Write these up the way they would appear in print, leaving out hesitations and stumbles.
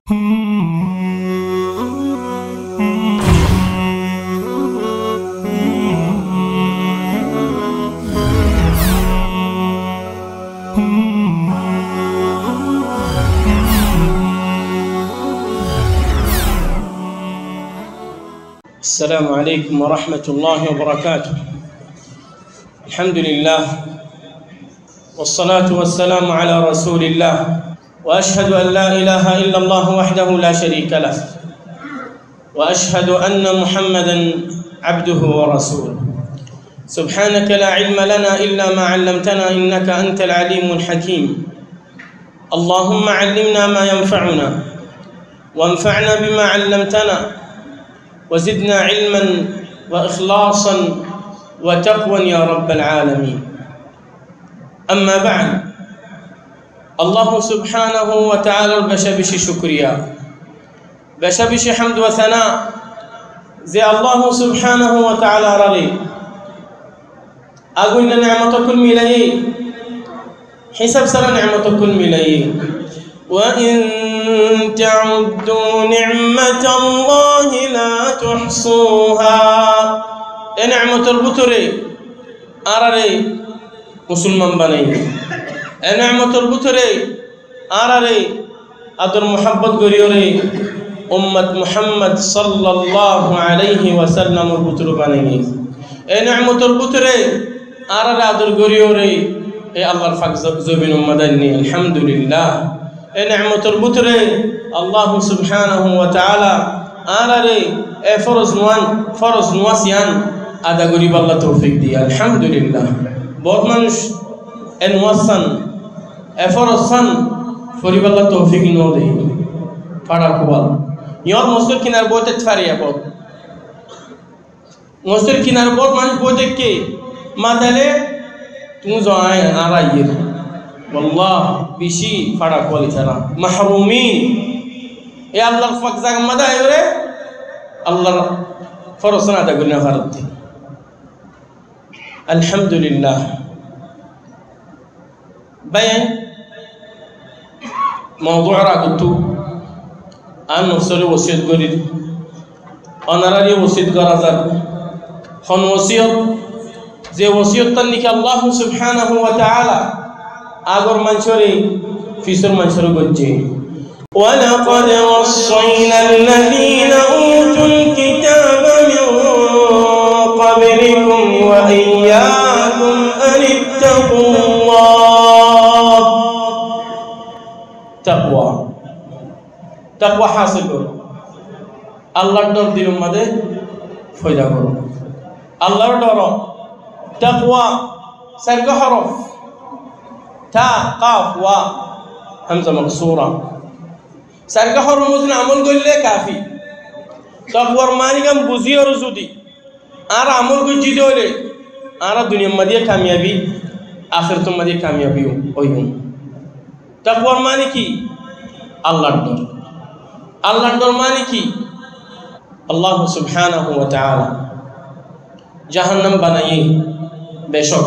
السلام عليكم ورحمة الله وبركاته. الحمد لله والصلاة والسلام على رسول الله، وأشهد أن لا إله إلا الله وحده لا شريك له، وأشهد أن محمدا عبده ورسوله. سبحانك لا علم لنا إلا ما علمتنا إنك أنت العليم الحكيم. اللهم علمنا ما ينفعنا وانفعنا بما علمتنا وزدنا علما وإخلاصا وتقوى يا رب العالمين. أما بعد، الله سبحانه وتعالى بشبش شكريا بشبش حمد وثناء زي الله سبحانه وتعالى رضي أقول نعمة كل ملاي حساب سر نعمة كل ملاي وإن تعدوا نعمة الله لا تحصوها. نعمة البطري أراري مسلمان بني نعمة البطري أراري أدر محبت غريوري أمة محمد صلى الله عليه وسلم البطر بني نعمة البطري أراري أدر غريوري الله الفق زبين مدني. الحمد لله. نعمة البطري الله سبحانه وتعالى أراري فرز نواسيان هذا قريب الله توفيق دي. الحمد لله. बहुत মানুষ এনওয়াসান এফরসান ফরিবাল্লাহ তৌফিক নো দেই ফাড়া কোয়াল ইয়র মসজিদ কিনার বইতে ছাড়িয়া পথ মসজিদ কিনার বট মানুষ বইতে কে মাদালে তুমি জয় আরাইয়ের والله বেশি ফাড়া কোয়ালি ছাড়া মাহরুমিন এ আল্লাহর পাক জায়গা মাদা এরে আল্লাহর ফরসান আদা গুনা ফারতি। الحمد لله. بيان موضوع راكتو أن نصر وصيت قريد أنا رأي وصيت قرازات خن وصيت زي وصيت تنك الله سبحانه وتعالى أقر منشوري في سر منشور قجي ولقد وصينا الذين أوتوا الكتاب من قبلكم وإياكم أن اتقوا الله. تقوى حاصل করো আল্লাহর ডর দিবেন মাঝে ফয়দা করো আল্লাহর ডর তাকওয়া সারগা হরফ তা কাফ ওয়া হামজা মাকসুরা সারগা হরফ মজুন আমল করলে কাফি। তাকওয়ার মানে কাম বুঝিও যদি আর আমল গুজি দলে আর দুনিয়া মধ্যে কামিয়াবি আখিরাত মধ্যে কামিয়াবি হইব। তাকওয়ার মানে কি? আল্লাহর ডর। আল্লাহর ডর মানে কি? আল্লাহ সুবহানাহু ওয়া তাআলা জাহান্নাম বানাই বেশক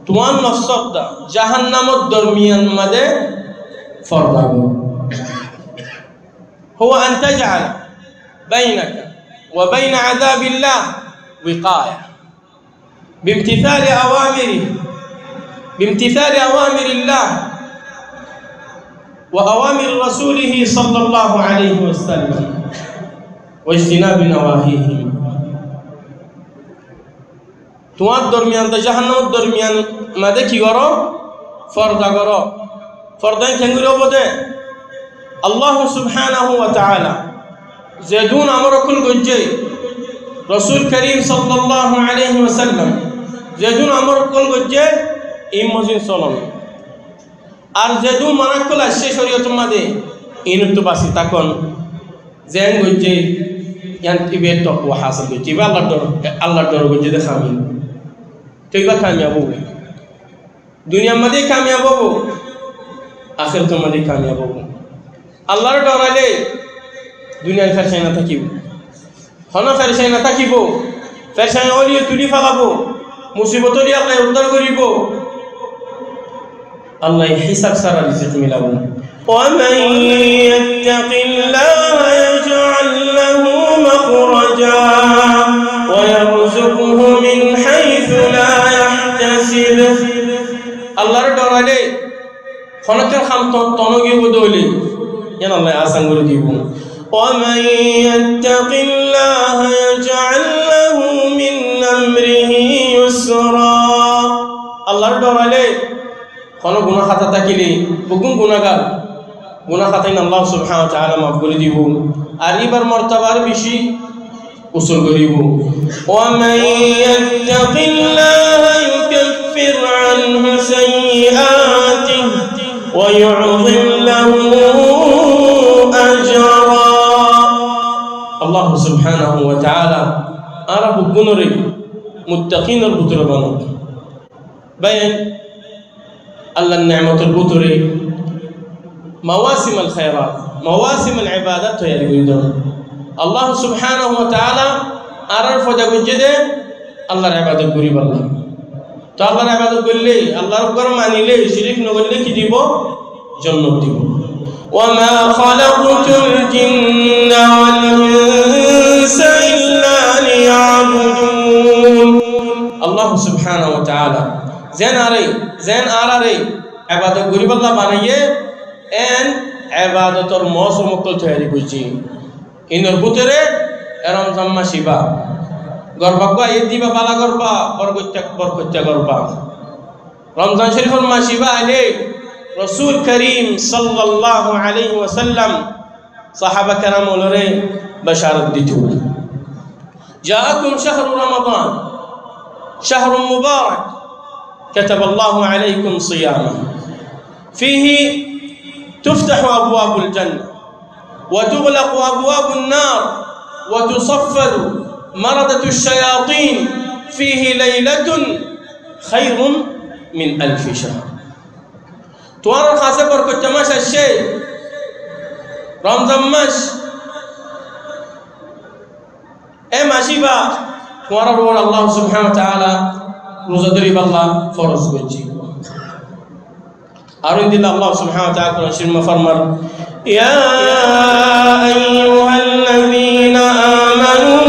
তোমার নফসটা জাহান্নামত দরমিয়ান মধ্যে ফরদা গো হুয়া আন তাজআল বাইনাকা وبين عذاب الله وقاية بامتثال أوامر الله وأوامر رسوله صلى الله عليه وسلم واجتناب نواهيه. তোমার দরমিয়ান তো জাহান্নামের দরমিয়ান মাঝে কি করো? ফরদা করো। ফরদাই কেঙ্গুলো বদে আল্লাহ সুবহানাহু ওয়া তাআলা যেদুন আমার কুল গজ্জে রাসূল করিম সাল্লাল্লাহু আলাইহি ওয়াসাল্লাম যেদুন আমার কুল গজ্জে এই মজিন চলন আর যেদুন মানাকুল আসছে শরীয়ত মাদে ইনতু বাসি তখন জেন গজ্জে ইয়ান তিবে তাকওয়া হাসিল গজ্জে আল্লাহর ডর গজ্জে দেখামি ঠিকবা কামিয়াব হবে দুনিয়া মাদে কামিয়াব হবে আখিরাত মাদে কামিয়াব হবে। আল্লাহর ডর আলে দুনিয়ার ফেরসাই না থাকিব হন ফেরসাই না থাকিব ফেরসাই অলিয়ে তুলি ফেলাব মুসিবত দিয়ে আল্লাহ উদ্ধার করিব আল্লাহ হিসাব সারা রিজিক মিলাব ومن يتق الله يجعل له مخرجا ويرزقه من حيث لا يحتسب আল্লাহর ডরালে খনকের খাম তনগি বদলি যেন আল্লাহ আসান করে দিব ومن يتق الله يجعل له من امره يسرا আল্লাহর ডরালে কোন গুনাহ খাতা থাকিলে বুকুন গুনাহগার গুনাহ খাতাইন আল্লাহ সুবহানাহু ওয়া তাআলা মাফ করে দিব আর এবার মর্তবার বেশি উসুল করিব ومن يتق الله يكفر عنه سيئاته ويعظم له أجرا الله سبحانه وتعالى أرى بقنري متقين البطر بنو بين الله النعمة البطر مواسم الخيرات مواسم العبادات يريدون الله سبحانه وتعالى أرى الفجر جده الله العبادة قريب الله তো আল্লাহর ইবাদত করলে আল্লাহর উপর মানিলে শিরক না করলে কি দিব জান্নাত দিব ওয়ামা খালাকতুল জিন্না ওয়াল ইনসা ইল্লা লিয়াবুদুন আল্লাহ সুবহানাহু ওয়া তাআলা জেন আরারে ইবাদত করিব আল্লাহ বানাইয়ে এন ইবাদতর মৌসুম কল তৈরি কইছি ইনর ভিতরে রমজান মাস ইবা গর্বাগ্বা এই দিবা বালা গর্বা বরকত্যা গর্বা রমজান শরীফের মাসিবা আলে রাসূল করিম সাল্লাল্লাহু আলাইহি ওয়াসাল্লাম সাহাবা کرام ওলরে বাশারত দিতু জাআকুম শাহরু রমাদান শাহরু মুবারাক كتب الله عليكم صيامه فيه تفتح ابواب الجنه وتغلق ابواب النار وتصفد مردة الشياطين فيه ليلة خير من 1000 شهر توار خاصة بركة تماش الشيء رمضان ماش ماشي با توار رول الله سبحانه وتعالى روزة دريب الله فرض بجي أرون دل الله سبحانه وتعالى كرشين مفرمر يا أيها الذين آمنوا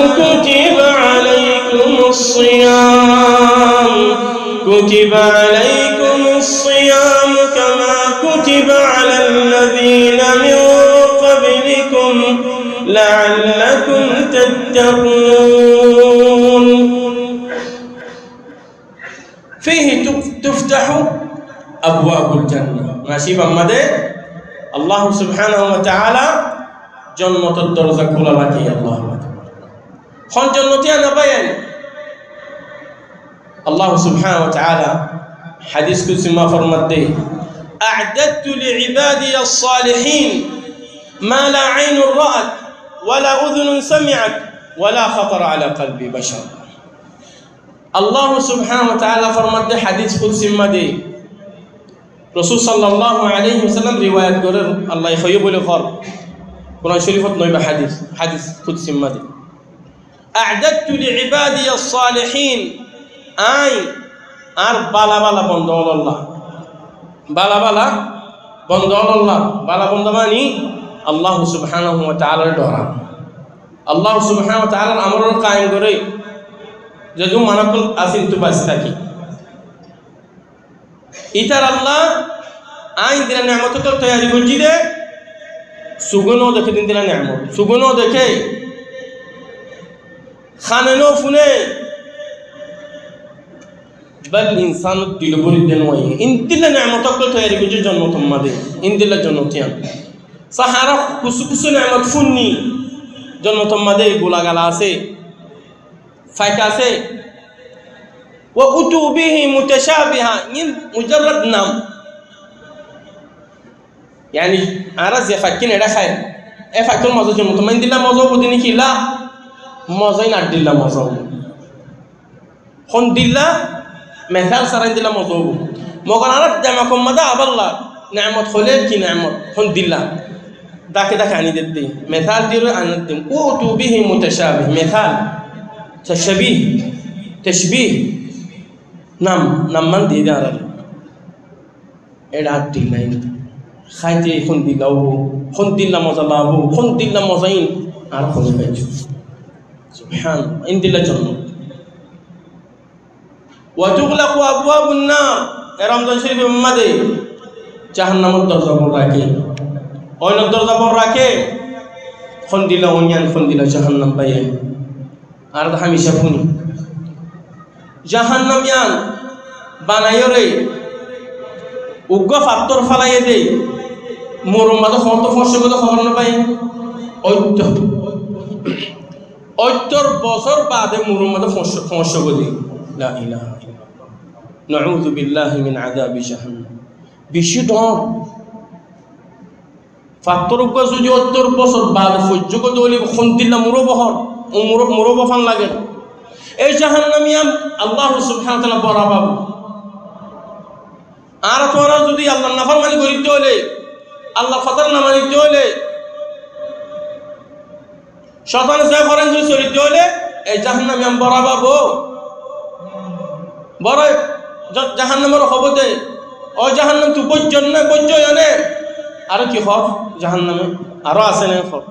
كتب عليكم الصيام كما كتب على الذين من قبلكم لعلكم تتقون فيه تفتح أبواب الجنة ماشي بمده الله سبحانه وتعالى جنة الدرجة كلها لك الله خن جنتي أنا بيان الله سبحانه وتعالى حديث قدسي ما فرمت أعددت لعبادي الصالحين ما لا عين رأت ولا أذن سمعت ولا خطر على قلب بشر الله سبحانه وتعالى فرمت حديث قدسي ما رسول صلى الله عليه وسلم رواية قرر الله يخيب لخار قرآن شريفة نوبة حديث قدسي ما أعددت لعبادي الصالحين أي أر بالا بالا بندول الله بالا بالا بندول الله بالا بندماني الله سبحانه وتعالى دورا الله سبحانه وتعالى الأمر القائم قري جدو منقل أسين تباستكي إتر الله آئين دل نعمتك تياري بلجي دي سوغنو دكي دين دل نعمت سوغنو دكي خاننو فنه بل إنسان دلبوري دنوائي إن دل نعمتك تياري بلجي جنة مدي إن دل جنتيان سحارة كسو كسو نعمت فني جنة مدي قولا غلاسي فايكاسي وأتوا به متشابها مجرد نام يعني عرض يفكين هذا خير يفكون مزوج جنة ما إن دل مزوج بديني كلا مزاين أدل مزوج خن دل مثال سرين دل مزوج مقارنة جمعكم ماذا أبلا نعمة خليل كي نعمة خن دل ذاك عني ددي مثال ديرو أنا دم أتوا به متشابه مثال تشبيه نام من دي دارل إدات دل খাইতে খন দিল্লা মজা লাবো খন দিল্লা মজাইন আর খোঁজে পাইছো সুবহান ইন দিল্লা জন্য ওয়াতুগলাকু আবওয়াবুন নার রমজান শরীফের মধ্যে জাহান্নামের দরজা বন্ধ রাখে অন্য দরজা বন্ধ রাখে খন দিল্লা অনিয়ান খন দিল্লা জাহান্নাম পাইয়ে আর হামেশা শুনি জাহান্নামিয়ান বানাইও রে উগ্র ফাত্তর ফালাইয়ে দে মোরম মাঝে সমস্ত ফসল খবর না পাই ৭০ বছর বাদে মোরম মাঝে সমস্যা করি লা ইলাহা ইল্লাল্লাহ নাউযু বিল্লাহি মিন আযাবি জাহান্নাম বেশি ডর ফাত্তর যদি ৭০ বছর বাদে সহ্য করতে হলে খন্তিল্লা মুরবহর ও মুরবফান লাগে এই জাহান্নামিয়ান আল্লাহ সুবহানাহু ওয়া তাআলা বড় পাবো আর তোমরা যদি আল্লাহর নাফরমানি করিতে হলে আল্লাহর কথা না মানিতে হলে শয়তানের সাথে করেন যদি চলিতে হলে এই জাহান্নামিয়ান বড় পাবো বড় জাহান্নামের খবরে ও জাহান্নাম তু বজ্জনে আর কি খব জাহান্নামে আরো আছে না খব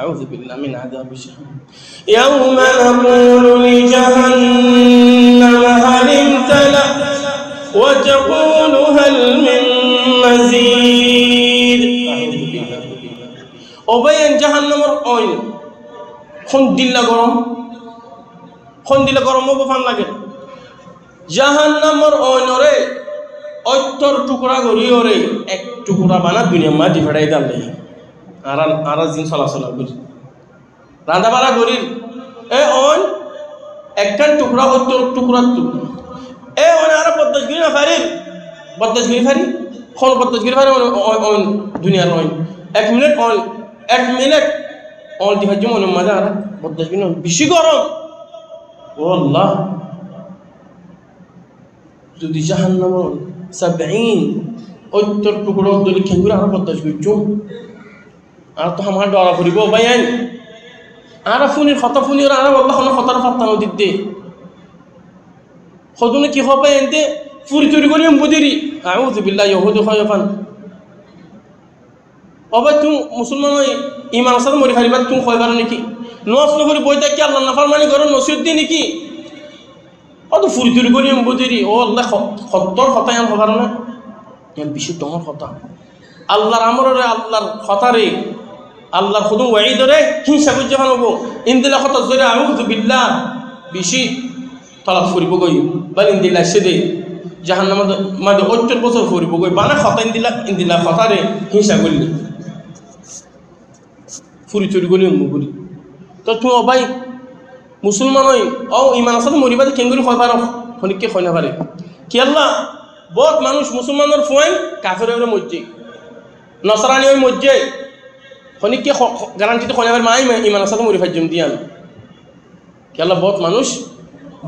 أعوذ بالله من عذاب جهنم يوم نقول لجهنم هل امتلأت وتقول هل من مزيد وبين جهنم الأول خن دل গরম বফান লাগে জাহান্নামের ওইনরে ৭০ টুকরা গরিয়রে এক টুকরা বানা দুনিয়ার মাটি ফেড়াই দালে আর দিন চলাচল করি রাঁধা বাড়া করি এ অন একটা টুকরা ৭০ টুকরার টুকরা এ অন আর ৫০ গিরি না ফারি ৫০ গিরি ফারি কোন ৫০ গিরি ফারি অন দুনিয়ার অন ১ মিনিট অন দিবার জন্য মজা আর ৫০ গিরি বেশি গরম ও আল্লাহ যদি জাহান্নাম ৭০ টুকরা দলি খেঙ্গুরা আর ৫০ গিরি চুম আর তো আমার ডরা ফুরিব বাইন আর ফুনির খতা ফুনির আর আল্লাহ কোন খতার ফাত্তা নদী দে খদুনে কি হবে এনতে ফুরি চুরি করি মুদিরি আউযু বিল্লাহি ইহুদি খায়ফান অবা তুমি মুসলমান ইমান সাথে মরি ফারিবা তুমি কয়বার নাকি নস নকরি বইতে কি আল্লাহ নাফরমানি করো নসিহত দি নাকি অত ফুরি চুরি করি মুদিরি ও আল্লাহ খতর খতায়ান হবার না এর বেশি ডর কথা আল্লাহর আমরে আল্লাহর খতারে আল্লাহর খুদু ওয়াইদরে হিংসা করে যখন হবো ইন্দিলা খত জোরে আউযু বিল্লাহ বেশি তলাক ফুরিব গই বল ইন্দিলা সেদে জাহান্নামের মাঝে ৭০ বছর ফুরিব গই বানা খতা ইন্দিলা খতারে হিংসা করলি ফুরি চুরি গলি মুগুলি তো তুমি ভাই মুসলমান হই ও ইমান আসাদ মরিবাদে কেঙ্গুলি হয় পারো খনিককে হয় না পারে কি আল্লাহ বহুত মানুষ মুসলমানের ফোন কাফের হয়ে মজ্জে নসরানি হয়ে মজ্জে খনিককে গ্যারান্টি তো খনিবার মাই ইমান আসাদ মরি ফাইজম দিয়ান কি আল্লাহ বহুত মানুষ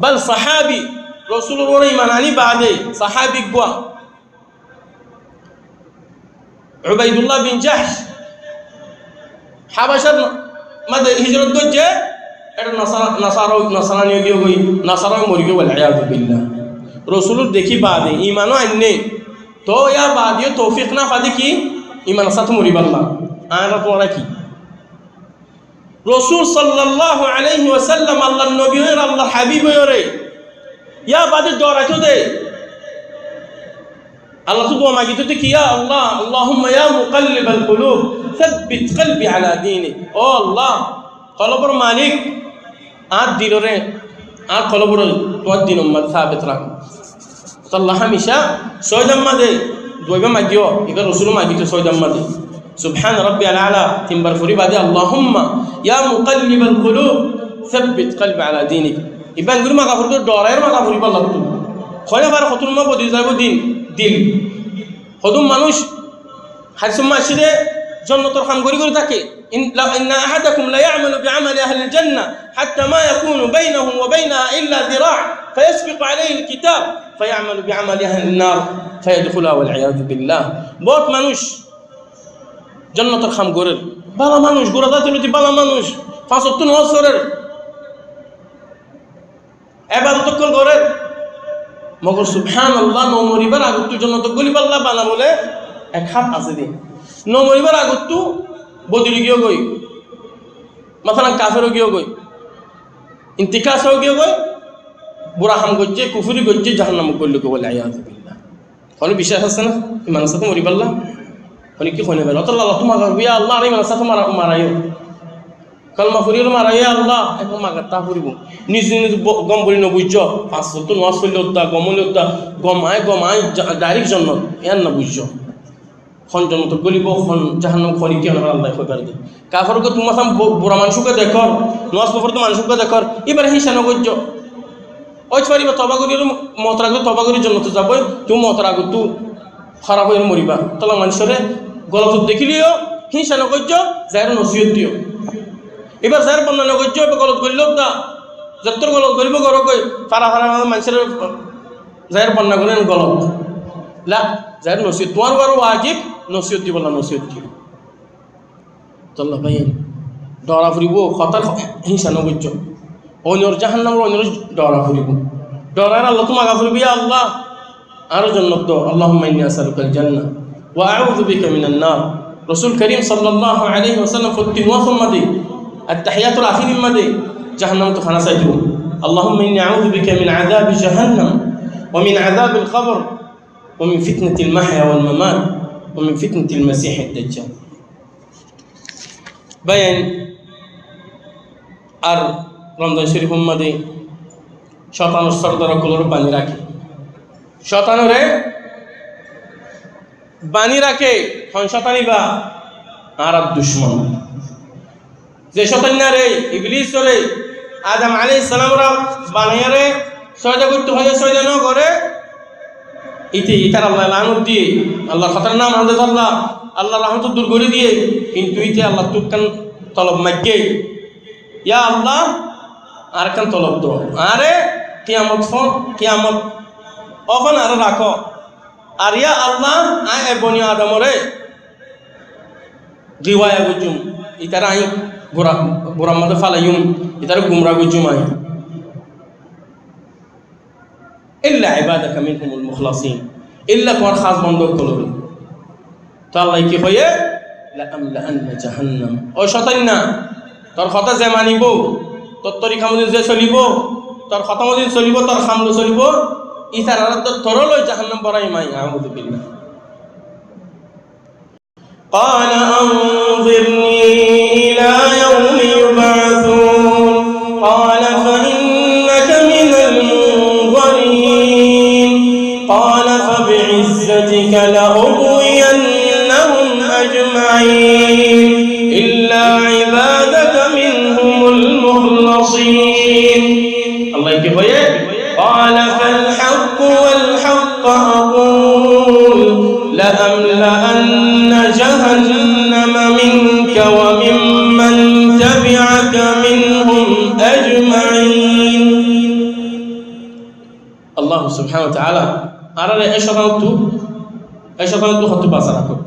বল সাহাবি রাসূলুর ওরে ইমান আনি বাদে সাহাবি গোয়া উবাইদুল্লাহ বিন জাহশ হাবাশার মধ্যে হিজরত করছে এটা নাসারানি গিয়ে গই নাসারা মরি গিয়ে বলে আয়াযু বিল্লাহ রাসূলুর দেখি বাদে ইমানও আননে তো ইয়া বাদিও তৌফিক না ফাদি কি ইমান সাথে মরি বাল্লাহ আয়রা তোরা কি রাসূল সাল্লাল্লাহু আলাইহি ওয়াসাল্লাম আল্লাহর নবী হয়ে আল্লাহর হাবিব হয়ে ইয়া বাদে দরাইতো দে আল্লাহ তো দোয়া মাগিতো কি ইয়া আল্লাহ আল্লাহুম্মা ইয়া মুকাল্লিবাল কুলুব সাব্বিত কলবি আলা দীনিক ও আল্লাহ কলবর মালিক আর দিলরে আর কলবর তোর দিন উম্মত সাবিত রাখ আল্লাহ হামেশা সয়দাম্মা দে দোয়া মাগিও ইগা রাসূল মাগিতো সয়দাম্মা দে সুবহান রাব্বিয়াল আলা তিনবার ফুরি বাদে আল্লাহুম্মা ইয়া মুকাল্লিবাল কুলুব সাব্বিত কলবি আলা দীনিক ইবান গুরু মাগা ফুরতো ডরায়ের মাগা ফুরি পাল্লা তো খয়না বার কতন মা বদি যাইব দিল কদম মানুষ হারসুম মাসিদে জান্নাতের কাম করি করে থাকে إن أحدكم لا يعمل بعمل أهل الجنة حتى ما يكون بينه وبينها إلا ذراع فيسبق عليه الكتاب فيعمل بعمل أهل النار فيدخلها والعياذ بالله বহুত মানুষ জান্নাতের কাম করে ভালো মানুষ গোরাদা চলতি ভালো মানুষ ৫ বছরের ইবাদত করে মগর সুবহানাল্লাহ নমরিবার আগত জান্নাত গলি পাল্লা বানা বলে এক হাত আছে দি নমরিবার আগতো বদলি গিয়ে গই মাথানা কাফেরও গিয়ে গই ইন্তিকাসও গিয়ে গই বুড়া হাম গজ্জে কুফুরি গজ্জে জাহান্নাম করলে কে বলে আয়াযু বিল্লাহ কোন বিশ্বাস আছে না ইমান সাথে মরি পাল্লা কোন কি কোনে বেলা আল্লাহ তোমার ইয়া আল্লাহ আর ইমান সাথে মারাইও কালমা ফুরির মারাইয়া আল্লাহ এখন মাগাতা ফুরিব নিজ নিজ গম বলি নবুজ্জ 500 তো নওয়াজ পড়লে উদ্দা গমলে উদ্দা গমায় ডাইরেক্ট জন্নত ইয়ান না বুঝছো খন জন্নত গলিব খন জাহান্নাম খরি কি আল্লাহ কইবার দে কাফরকে তোমার সাম বুড়া মানুষকে দেখো নওয়াজ পড়তে তো মানুষকে দেখো এবার হিসা নগজ্জ ওই পারিবা তবা করির মতরাগো তবা করি জন্নত যাব তুমি মতরাগো তু খারাপ হয়ে মরিবা তাহলে মানুষরে গলত দেখিলিও হিসা নগজ্জ যাইর নসিহত দিও এবার যার বর্ণনা নগজ্জ গলত করিল দা যতর গলত করিব গর কই ফারা মানুষের যাইর বর্ণনা করেন গলত লা যাইর নসিহত তোমার বড় ওয়াজিব নসিহত দিব না নসিহত দিও তাল্লা ভাই ডরা ফুরিব খতার হিংসা নগজ্জ অন্যর জাহান্নাম অন্যর ডরা ফুরিব ডরার আল্লাহ তোমাকে ফুরিবি আল্লাহ আরো জান্নাত দাও আল্লাহুম্মা ইন্নী আসআলুকাল জান্নাহ ওয়া আউযু বিকা মিনান নার রাসূল করিম সাল্লাল্লাহু আলাইহি ওয়াসাল্লাম ফতি ওয়াসম মাদি আত-তাহিয়াতুল আখিরিন মাদি জাহান্নাম তো খানা চাইতো আল্লাহুম্মা ইন্নী আউযু বিকা মিন আযাবি জাহান্নাম ওয়া মিন আযাবিল কবর ওয়া মিন ফিতনাতিল মাহইয়া ওয়াল মামাত ওয়া মিন ফিতনাতিল মাসীহিদ দাজ্জাল বায়ান আর রমজান শরীফ উম্মাদে শতানুর সর্দারগুলোর বানি রাখে শতানুরে বানি রাখে হন শতানিবা আর দুশ্মন যে শতান্যারে ইবলিস রে আদম আলাইহিস সালামরা বানিয়ারে সয়দা করতে হয় সয়দা ন করে ইতার আল্লাহ লানত দিয়ে আল্লাহর খতর নাম হামদে আল্লাহ আল্লাহ রহমত দূর করে দিয়ে কিন্তু ইতে আল্লাহ তুকান তলব মাগে ইয়া আল্লাহ আর কান তলব দো আরে কিয়ামত অখন আর রাখো আর ইয়া আল্লাহ আয় বনি আদমরে দিওয়ায়া গুজুম ইতারা আই বুড়ার মধ্যে ফালাইম ইতারা গুমরা গুজুম আই ইল্লা ইবাদাকা মিনহুমুল মুখলাসিন ইল্লা তোমার খাস বন্ধক করবে তো আল্লাহ কি হয়ে লা আমলা আন্না জাহান্নাম ও শতান্না তোর কথা যে মানিব তোর তরিকা মদিন যে চলিব তোর কথা মদিন চলিব তোর খামলো চলিব ইতার তোর লই জাহান্নাম পরাই মাই আউযু বিল্লাহ قال أنظرني إلى يوم يبعثون قال فإنك من المنظرين قال فبعزتك لأغوينهم أجمعين إلا عبادك منهم المخلصين الله كيف قال فالحق والحق أقول لأملأن جهنم منك وممن تبعك منهم أجمعين الله سبحانه وتعالى أرى أشهد خطب أسرعكم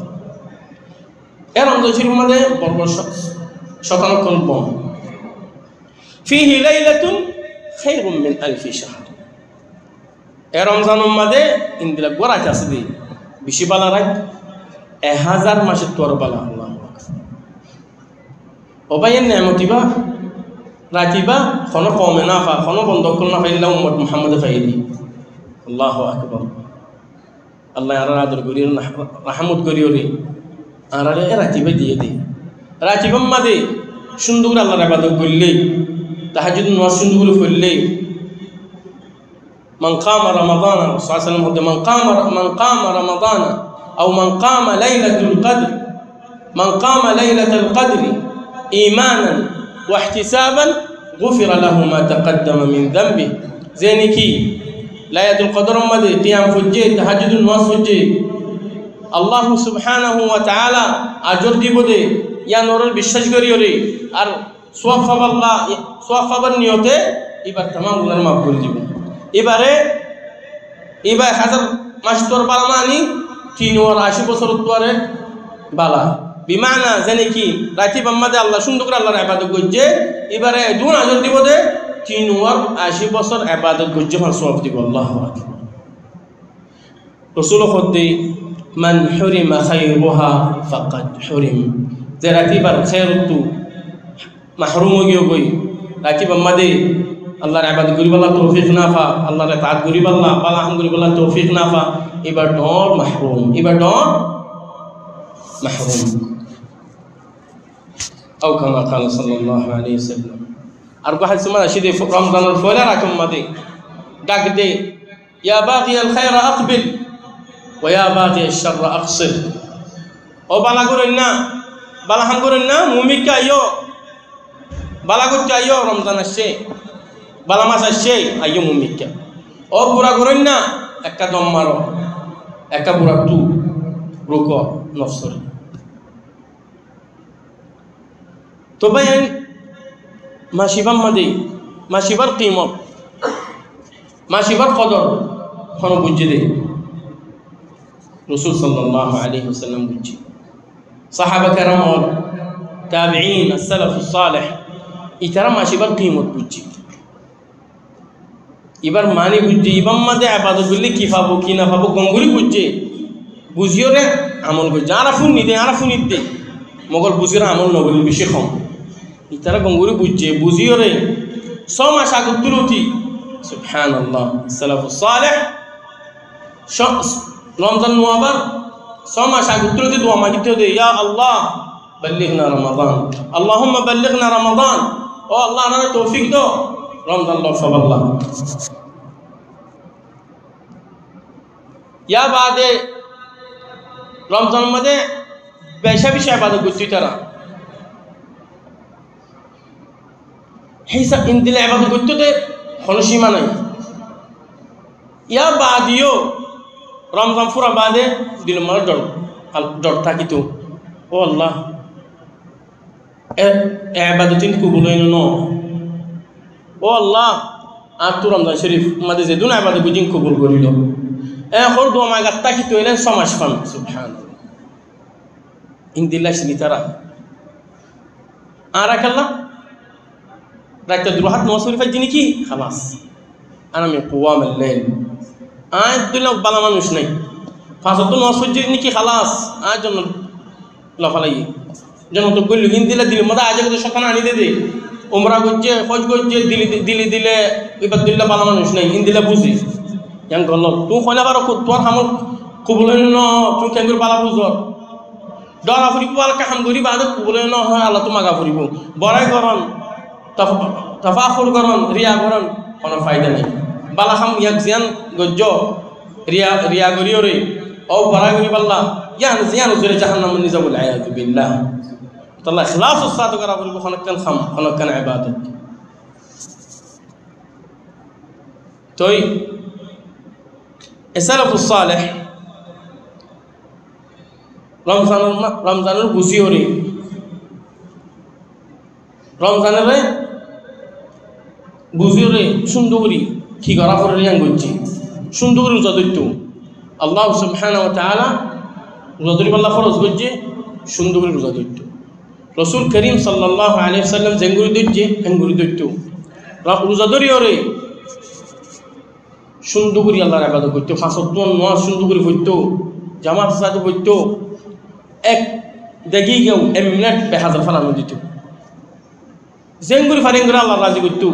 رمضان شريف ماذا بربر شطان قلب فيه ليلة خير من 1000 شهر رمضان ماذا إن دلك ورا تسدي بشي بالا راك 1000 মাসে তোর বালা আল্লাহু আকবার ওবাইন নেমতিবা রাতিবা কোন কমে না ফা কোন বন্ধ করনা ফাইলা উম্মত মুহাম্মদ ফাইলি আল্লাহু আকবার আল্লাহ আর আদর করিও রহমত করিও রে আরারে রাতিবা দিয়ে দে রাতিবা মাদে সুন্দর আল্লাহর ইবাদত করলে তাহাজ্জুদ নামাজ সুন্দর করলে من قام رمضان صلى الله عليه وسلم من قام رمضان أو من قام ليلة القدر من قام ليلة القدر إيمانا واحتسابا غفر له ما تقدم من ذنبه زينكي ليلة القدر مدي قيام فجي تهجد الناس فجي الله سبحانه وتعالى أجر دي بدي يا نور البشاش غريوري আর সোয়াব আল্লাহ সোয়াব নিয়তে এবার तमाम গুনাহ মাফ করে দিব এবারে 1000 মাস তোর বালা মানি 380 বছর তোরে বালা বিমানা জানি কি রাতি বাম্মাদে আল্লাহ সুন্দর করে আল্লাহর ইবাদত করছে এবারে 2000 দিব দে 380 বছর ইবাদত করছে মানে সওয়াব দিব আল্লাহু আকবার রাসূল খদ্দি মান হুরিমা খায়রুহা ফাকাদ হুরিম, যে রাতিবার খের তু মাহরুম গিয়ে গই রাতিব মাদে আল্লাহর ইবাদত করি বলা তৌফিক না পা, আল্লাহর তাআত করি বলা বালা হাম করি বলা তৌফিক না পা, এবার ডর মাহরুম, এবার ডর মাহরুম। আও কামা ক্বাল সাল্লাল্লাহু আলাইহি ওয়াসাল্লাম। আর কো হাদিস মা শিদে রমজানের ফলা রাখম মাদে ডাক দে, ইয়া বাগিয়াল খায়র আকবিল ওয়া ইয়া বাগিয়াশ শারর আকসির। ও বালা করেন না, বালা হাম করেন না, মুমিনকে আইও, বালা করতে আইও, রমজান আসছে, বালা মাস আসছে, আইও মুমিনকে। ও বুড়া করেন না, একটা দম মারো, একটা বুড়া তু রুকো নফসর। তো ভাই মাসিবার মাদে মাসিবার কিমত, মাসিবার কদর কোনো বুঝে দে রাসূল সাল্লাল্লাহু আলাইহি ওয়াসাল্লাম বুঝি, সাহাবা کرام और তাবিঈন as-সালাফ as-সালিহ ইতারা মাসিবার কিমত বুঝি। এবার মানি বুঝি ইবাম মাদে ইবাদত করলে কি পাবো কি না পাবো গঙ্গুলি বুঝে, বুঝিও রে আমল করছে, আরাফুন নিদে আরাফুন নিদে মগল বুঝিও আমল নগরী বেশি কম, ইতারা গঙ্গুলি বুঝছে বুঝিও রে সব মাস আগে তুলতি। সুবহানাল্লাহ, সালাফুস সালেহ রমজান নোয়াবার সব মাস আগে তুলতি দোয়া মাগিতে দে, ইয়া আল্লাহ বাল্লিগনা রমাদান, আল্লাহুম্মা বাল্লিগনা রমাদান, ও আল্লাহ আমাকে তৌফিক দাও রমজান লফাব আল্লাহ। ইয়া বাদে রমজান মধ্যে বেশা বেশি ইবাদত করছি তারা হিসাব ইনদিলে ইবাদত করতে দে কোনো সীমা নাই। ইয়া বাদিও রমজান পুরা বাদে দিল মার ডর থাকিত, ও আল্লাহ ইবাদতিন কবুল হইল ন, ও আল্লাহ আর তো রমজান শরীফ মাঝে যে দুন ইবাদত বুঝিন কবুল করিল, এখন দোয়া মাগাত থাকিত এলেন সমাজ ফান। সুবহানাল্লাহ, ইনদিল্লাহ শিলি তারা আর আকাল্লাহ রাইতে দুরহাত নওয়াজ শরীফ জিনি কি খালাস আর আমি কুয়ামুল লাইল আজ দিলাম বালা মানুষ নাই ফাজত নওয়াজ শরীফ জিনি কি খালাস আজ জন্য লফালাই যেন তো কইল ইনদিল্লাহ দিল মদা আজ কত সকান আনি দে উমরা গজ্জে হজ গজ্জে দিলি দিলে ইবাদুল্লাহ বালা মানুষ নাই ইনদিল্লাহ বুঝি yang golok tu khona baro ko tuar hamul kubulen no tu kengur bala buzor dora furibu bala ka ham gori bada kubulen no ha Allah tu maga furibu boray goron tafakhur goron riya goron kono faida nai bala ham yak zian gojjo riya gori ore o boray gori balla yan zian zure jahannam nizabul ayad billah Allah ikhlas as-sadu gara furibu kono kan kham kono kan ibadat toy সালাফুস Saleh রমজানের বুঝি ওরে রমজানের বুঝি ওরে সুন্দরী কি করা করে রিয়াং করছি সুন্দরী রোজা ধরত আল্লাহ সুবহানাহু ওয়া তাআলা রোজা ধরি আল্লাহ ফরজ করছে সুন্দরী রোজা ধরত রাসূল করিম সাল্লাল্লাহু আলাইহি ওয়াসাল্লাম জেঙ্গুরি ধরছে হেঙ্গুরি ধরত রোজা ধরি ওরে সুন্দর করে আল্লাহর ইবাদত করতো, ফাঁসত নোয়া সুন্দর করে পড়তো, জামাত সাথে পড়তো, এক দেখি কেউ 1 মিনিট 1000 ফালানো দিত, জেঙ্গুরি ফারিং করে আল্লাহ রাজি করতো,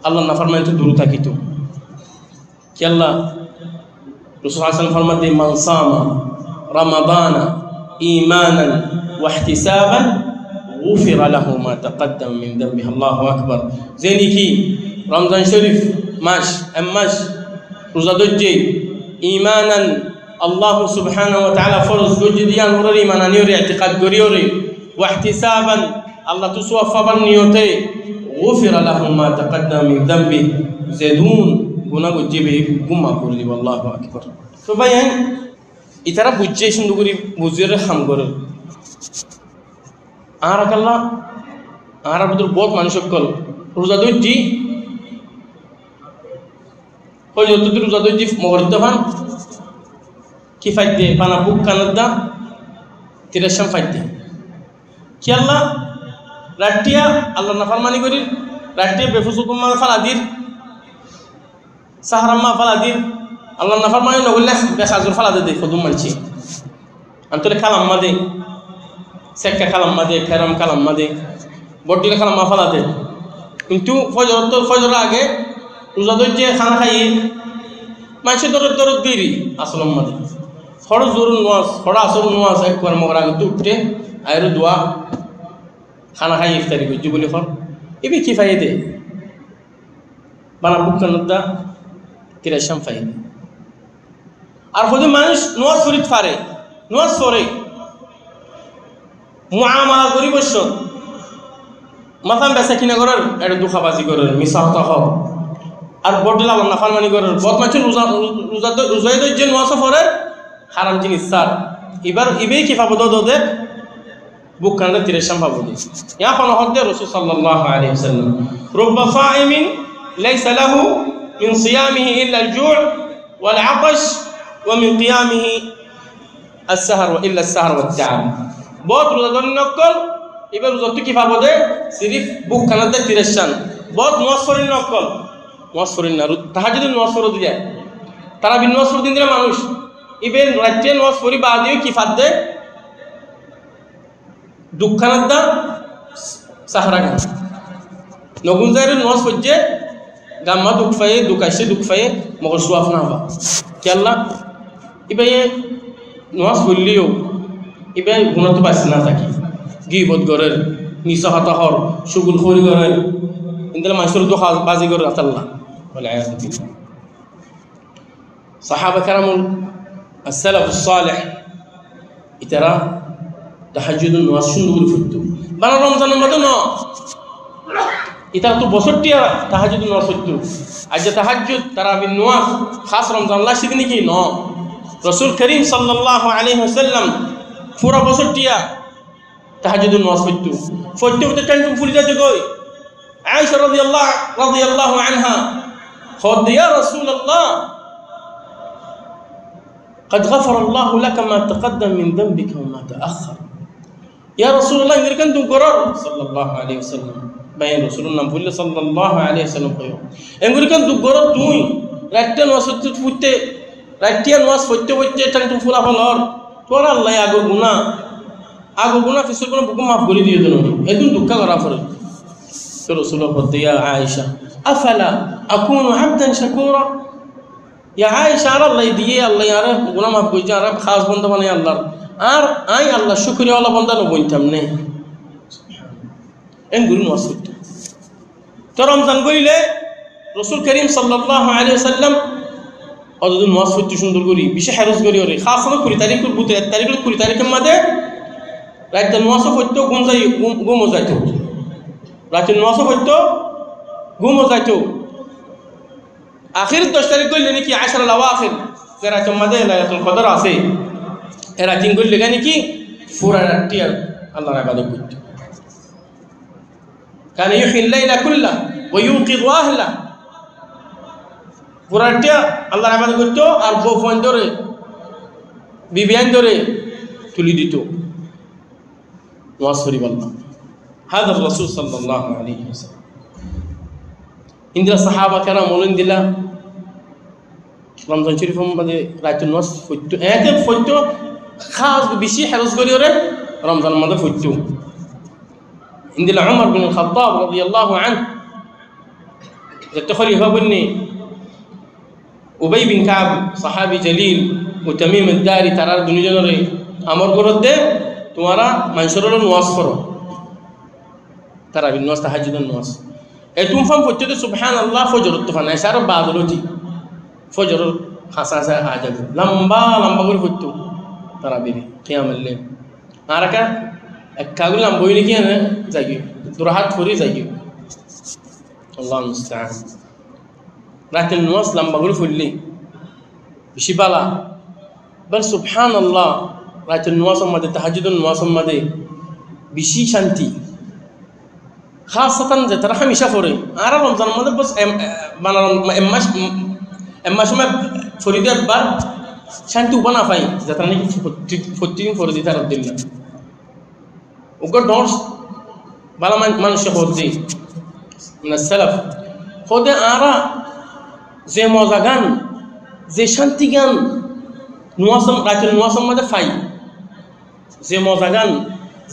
আল্লাহ নাফরমান থেকে দূরে থাকিত। কি আল্লাহ রাসূল সাল্লাল্লাহু আলাইহি ওয়াসাল্লাম ফরমাতে মান সামা রমাদানা ঈমানান ওয়া ইহতিসাবান গুফিরা লাহু মা তাকদ্দাম মিন যামবিহি। আল্লাহু আকবার। জেনি কি রমজান শরীফ মাস মাস রোজা ধরছে ঈমানান আল্লাহ সুবহানাহু ওয়া তাআলা ফরজ করছে দিয়ান ওর ঈমান আনিও রে ইতিকাদ করিও রে ওয়া ইহতিসাবান আল্লাহ তো সওয়াব নিয়তে গুফিরা লাহু মা তাকদ্দাম মিন যামবিহি জেদুন গুনাহ গজিবে গুমা করে দিব। আল্লাহু আকবার। তো ভাই ইতারা বুঝছে সুন্দর করে বুঝিয়ে খাম করে আর আল্লাহ আর ভিতর বহুত মানুষ কল রোজা ধরছি ওই যত রোজা ধরছি মগরিত ফান কি ফাইতে পানা বুক কানাদা তিরাশাম ফাইতে কি আল্লাহ রাটিয়া আল্লাহ নাফরমানি করি রাটিয়া বেফুসুকুম ফালাদির সাহারাম্মা ফালাদির আল্লাহ নাফরমানি নগলে বেখাজুর ফালাদে দে ফদুম মানছি antole kalam made sekka kalam made karam kalam made বড়দিলে খালাম মাফালাতে কিন্তু ফজর আগে রোজা ধরে খানা খাই মানুষের দরদ দেরি আসল মাঝে ফড় জরুর নোয়াজ ফড় আসল নোয়াজ একবার মগর আগে তো উঠতে আয়ের দোয়া খানা খাই ইফতারি করছি বলে ফর এবে কি ফাইদে বানা বুকানদা তিরাশাম ফাইদে আর হতে মানুষ নোয়াজ ফরিদ ফারে নোয়াজ ফরে মুআমালা করি বসছ মাথাম বেচা কিনা করার এটা দুখাবাজি করার মিশা হতা হক আর বড়দিলা নাফারমানি করার বদমাছি রোজাই যে নোয়াজ ফরে হারাম জিনিস স্যার এবার ইবেই কি পাবো দোদে বুক কান্দা তিরাশাম পাবো ইয়া কোন হক দে রাসূল সাল্লাল্লাহু আলাইহি ওয়াসাল্লাম রুব্বা সাইমিন লাইসা লাহু মিন সিয়ামিহি ইল্লা আল-জু' ওয়াল 'আতাশ ওয়া মিন কিয়ামিহি as-sahar wa illa as-sahar wa at-ta'am বহুত রোজাদার নকল এবার রোজা কি পাবো দে সিরিফ বুক কান্দা তিরাশাম বহুত নোয়াজ ফরিন নকল নোয়াজ ফরিন না তাহাজ্জুদ নোয়াজ ফরদ দিয়া তারা বিন নোয়াজ ফরদিন দিলে মানুষ ইবেন রাতে নোয়াজ পড়ি বাদিও কি ফাদে দুঃখানাদা সাহারা গান নগুনজারের নোয়াজ পড়ছে গাম্মা দুঃখায়ে দুকাইছে দুঃখায়ে মগর সুয়াফ না হবা কি আল্লাহ ইবে নোয়াজ পড়লিও ইবে গুণত পাইছে না থাকি গিবত গরের নিসহাতা হর সুগুল খরি গরের ইনদাল মাসুর দুখা বাজি গরের আল্লাহ ওয়াল আয়াতু বিল্লাহ সাহাবা কারামুল السلف الصالح ইতারা তাহাজ্জুদুন নোয়াজ সুন্দর ফুটতো বানা রমজানের মধ্যে ন ইতারা তো বছরটিয়া তাহাজ্জুদুন নোয়াজ ফুটতো আজ তাহাজ্জুদ তারাবিন নোয়াজ খাস রমজান লাস্ট দিন কি ন রাসূল করিম সাল্লাল্লাহু আলাইহি ওয়াসাল্লাম পুরা বছরটিয়া তাহাজ্জুদুন নোয়াজ ফুটতো ফুটতে টেনশন ফুলি যাচ্ছে কই আয়েশা রাদিয়াল্লাহু আনহা খোদ ইয়া রাসূলুল্লাহ قد غفر الله لك ما تقدم من ذنبك وما تأخر يا رسول الله إن كنتم قرار صلى الله عليه وسلم بين رسول الله بقول صلى الله عليه وسلم قيو إن كنتم قرار توي راتين واسطة فوتة راتين واس فوتة فوتة تنتم فلا فلار تورا الله يا أقول غنا في سلكنا بكم ما بقولي ديو دنو إدون دكا غرافر رسول الله قلت يا عائشة أفلا أكون عبدا شكورا يا عائشة على الله يديه الله يعرف غنا ما بقول جارب خاص بنده بني الله আর আই আল্লাহ শুকরিয়া আল্লাহ বান্দা ন বইতাম নে এন গুরু ওয়াসুত তো রমজান কইলে রাসূল করিম সাল্লাল্লাহু আলাইহি ওয়াসাল্লাম অদুন ওয়াসুত সুন্দর করি বিশেষ হেরজ করি ওরে খাস না করি তারিখ বুতে তারিখ করি তারিখের মধ্যে রাত ওয়াসুত হইতো গুম যাইতো রাত ওয়াসুত হইতো গুম যাইতো আখির 10 তারিখ কইলে নাকি 10 আওয়াখির যে রাতের মধ্যে লাইলাতুল কদর আছে এরা তিন করলে গানি কি ফুরাটিয়া আল্লাহর ইবাদত করতে কানে ইউহিল লাইলা কুল্লা ওয়া ইউকিযু আহলা ফুরাটিয়া আল্লাহর ইবাদত করত আর বউ ফোন ধরে বিবিয়ান ধরে তুলি দিত ওয়াজ করিব আল্লাহ হাদা রাসূল সাল্লাল্লাহু আলাইহি ওয়াসাল্লাম ইন্দা সাহাবা কেরাম বলেন দিলা রমজান শরীফের মধ্যে রাতে নামাজ পড়তো এতে পড়তো খাস বেশি হেরজ করি ওরে রমজানের মধ্যে পড়তো ইন্দিলা উমর বিন খাত্তাব রাদিয়াল্লাহু আনহু যেতে খলিফা বন্নি উবাই বিন কাব সাহাবী জলিল ও তামিম আদ-দারি তারার দুনিজনরে আমর করত দে তোমারা মানুষের নামাজ পড়ো তারা বিন নামাজ তাহাজ্জুদের নামাজ এ তুমি ফাম পড়তে সুবহানাল্লাহ ফজর তো ফানা সারা বাদলতি ফজর খাসা আজাব লম্বা লম্বা করে পড়তো তারা বিবি কিয়ামুল লাইল আরাকা একাগুল লম্বা হইলে কি না জাগি দুরাহাত ফরি জাগি আল্লাহু মুস্তাআন রাতে নামাজ লম্বা করে পড়লি বেশি বালা বল সুবহানাল্লাহ রাতে নামাজের মধ্যে তাহাজ্জুদের নামাজের মধ্যে বেশি শান্তি খাসatan যে তারা হামেশা পড়ে আর রমজানের মধ্যে বস এম্মাস সময় ফরিদের বার শান্তি উপানা পাই যে তারা নাকি প্রতিদিন ফরে দিতে আর দিল না ওগর ডর্স বালা মানুষ হতে মানে সালাফ হতে আরা যে মজা গান যে শান্তি গান নোয়াসম রাতের নোয়াসম মধ্যে পাই যে মজা গান,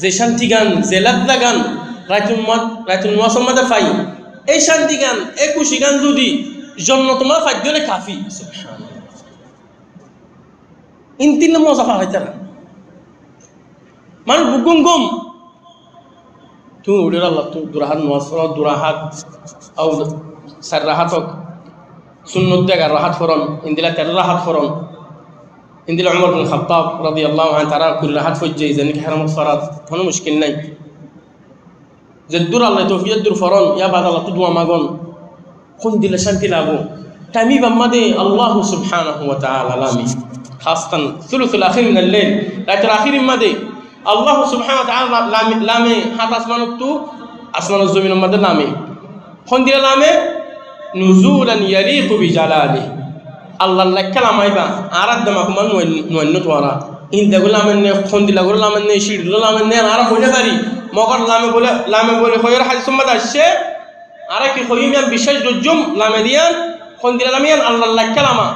যে শান্তি গান, যে লাদ্দা গান রাইতুল নোয়াসের মধ্যে পাই, এই শান্তি গান, এই খুশি গান যদি জন্ম তোমার ফাইদ হলে কাফি। ইনতিন মজা পাওয়া হয় তারা মানুষ বুকুম গুম তুমি উড়ে আল্লাহ তো দুরাহাত নোয়াসর দুরাহাত আউ সার রাহাত হোক সুন্নত দেখ রাহাত ফরন ইন্দিলা 13 রাহাত ফরন ইন্দিলা উমর বিন খাত্তাব রাদিয়াল্লাহু আনহু তারা কুল রাহাত ফজ্জে জানি কি হারামত ফরাত কোনো মুশকিল নাই যে দূর আল্লাহ তৌফিক দূর ফরন ইয়া বাদ আল্লাহ তো দোয়া মাগন কোন দিলে শান্তি লাগো টাইমি বাম্মাদে আল্লাহ সুবহানাহু ওয়া তাআলা লামি খাসতান সুলুসুল আখির মিন আল-লাইল রাতের আখির মাদে আল্লাহ সুবহানাহু ওয়া তাআলা লামে হাত আসমানত তু আসমান ও জমিনের মধ্যে নামে কোন দিলে নামে নুজুলান ইয়ালিকু বিজালালি আল্লাহ লামাইবা আরাদ মাকুমান নয়ন তোরা ইনদাগুল লামেনে কোন দিলাগুল লামেনে শিরুল লামেনে আরা বলে পারি মগর লামে বলে খয়র হাদিস মধ্যে আসছে আরা কি খয়িমিয়ান বিশেষ রজুম লামে দিয়ান কোন দিলা লামিয়ান আল্লাহ লামা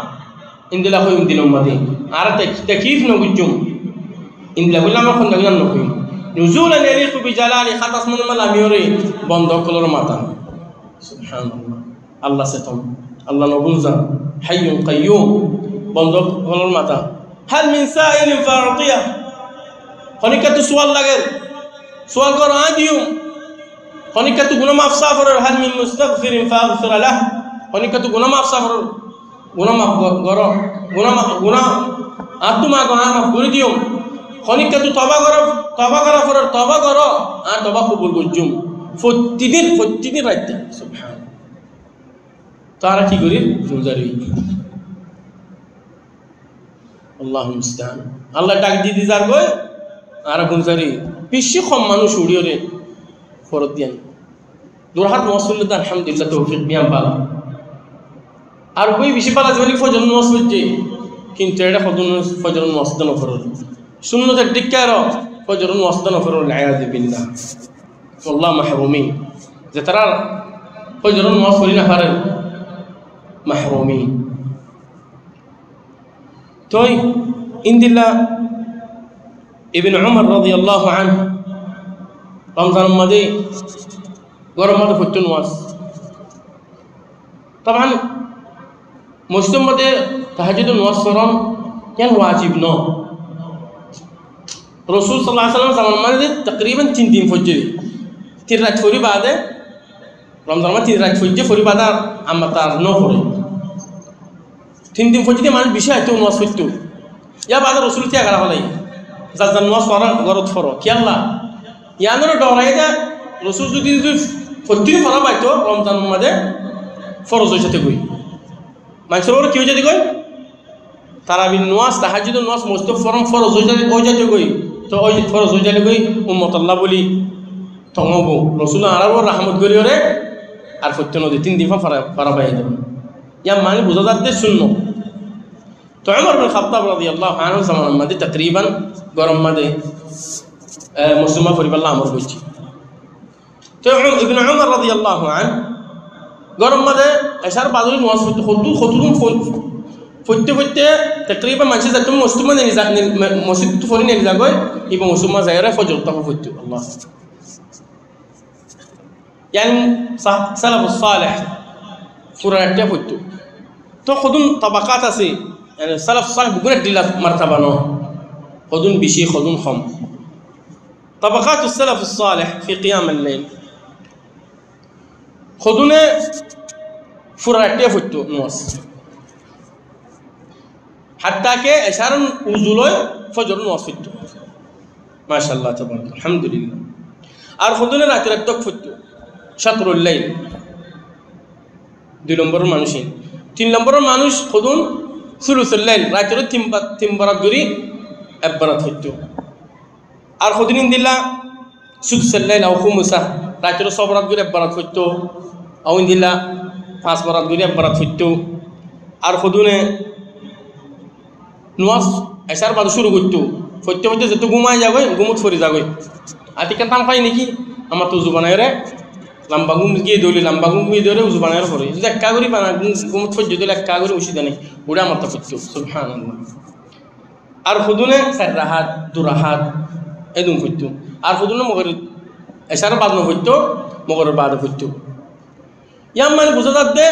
ইনদিলা খয়িম দিল মধ্যে আরা তাকিফ নগুজুম ইনদিলা গুলামা কোন দিলা নখয়িম নুজুলান ইয়ালিকু বিজালালি খাত আসমান লামিওরে বন্ধ কলর মাথা সুবহানাল্লাহ আল্লাহ সেতম আল্লাহ নবুজা হাইয়ুন কাইয়ুম বন্ধ কলর মাথা হাল মিন সাইলিন ফারতিয়া খনিকাতু সুয়াল লাগে সুয়াল কর আদিউ খনিকাতু গুনাহ মাফ সাফর হাল মিন মুস্তাগফিরিন ফাগফির লাহ খনিকাতু গুনাহ মাফ সাফর গুনাহ মাফ গর গুনাহ আতুমা গুনাহ মাফ করে দিও খনিকাতু তওবা করা ফর তওবা কর আর তওবা কবুল করজুম প্রতিদিন রাইতে সুবহান তারা কি করি রোজারি আল্লাহু মুস্তাআন আল্লাহ ডাক দিদি যার কই আর গুনজারি বেশি কম মানুষ উড়িয়রে ফরত দিয়ান দুরহাত মসুল্লাহ আলহামদুলিল্লাহ তৌফিক বিয়াম পালা আর কই বেশি পালা জরি ফজর নামাজ পড়ছে কিন্তু এটা ফজর নামাজ না ফরত সুন্নতের দিককার ফজর নামাজ না ফরত আয়াজ বিল্লাহ আল্লাহ মাহরুমিন যে তারা ফজর নামাজ পড়ি না পারে মাহরুমিন توي عند الله ابن عمر رضي الله عنه رمضان الماضي غرم ماضي فتن واس طبعا مسلم ماضي تهجد النواس فرام كان واجب نو رسول صلى الله عليه وسلم زمان ماضي تقريبا 3 دين فجر تيرات فوري بعد رمضان ما تيرات فجر فوري بعد اما تار نو فوري 3 দিন ফজিতে মানুষ বিষয় তো নামাজ পড়তো ইয়া বাদে রাসূল তিয়া করা হলাই যা নামাজ পড়া গরত ফরো কি আল্লাহ ইয়ানোর ডরাইদা রাসূল যদি ফজিতে পড়া পাইতো রমজান মধ্যে ফরজ হইতে কই মানুষের কি হইতে কই তারাবির নামাজ তাহাজ্জুদ নামাজ মুস্তাফ ফরজ হইতে কই তো ওই ফরজ হইতে কই উম্মত আল্লাহ বলি তমবো রাসূল আলাইহির রহমত করিওরে আর ফজিতে নদী 3 দিন পড়া পাই দেব या माने बुझा जाते सुन्नो तो उमर बिन खत्ताब রাদিয়াল্লাহু আনহু zaman মধ্যে तकरीबन গরম মধ্যে মুসলমান পরিবার আমর হইছে তো ইবনে উমর রাদিয়াল্লাহু আনহু গরম মধ্যে এশার বাদুরি নামাজ পড়তে খুতুরুম ফতে तकरीबन মাঝে যত মুসলমান মসজিদ তো ফরি নেই যাগয় ইবনে মুসলমান যায়রা ফজর তা ফতে আল্লাহ يعني سلف الصالح ফুরাটা হইতো তো খদুন তাবাকাত আছে يعني سلف صالح بقول দিলা مرتبه نو খদুন বেশি খদুন কম طبقات السلف الصالح في قيام الليل খদুনে ফুরাটা হইতো নামাজ حتى কে ইশারান উজুলয় ফজর নামাজ হইতো মাশাআল্লাহ তাবারাক আলহামদুলিল্লাহ আর খদুনে রাতের তক হইতো শাতরুল লাইল 2 নম্বর মানুষ 3 নম্বর মানুষ খুদুন সুলুসুল লাইল রাতের তিন বারাত ধরি এক বারাত হইতো আর খুদুন দিলা সুদুসুল লাইল আও খুমুসা রাতের সবরাত ধরি এক বারাত হইতো আও দিলা 5 বারাত ধরি এক বারাত হইতো আর খুদুনে নামাজ এশার বাদ শুরু করতো হইতে যত ঘুমায় যাবে ঘুমত ফরি যাবে আতিকা তাম পাই নাকি আমার তো জুবানায় রে লম্বা ঘুম গিয়ে দৌড়ি লম্বা ঘুম গিয়ে দৌড়ে উজু বানানোর পরে যদি একা করি বানা ঘুম ফজ্জ দিলে একা করে উসি দেয় ওটা আমার তো করতো সুবহানাল্লাহ আর খুদুনে 4 রাহাত 2 রাহাত এদুম ফুটতো আর ফুটুন মগর এসার বাদ ফুটতো মগরের বাদে ফুটতো ইয়াম মানে বুঝা যাচ্ছে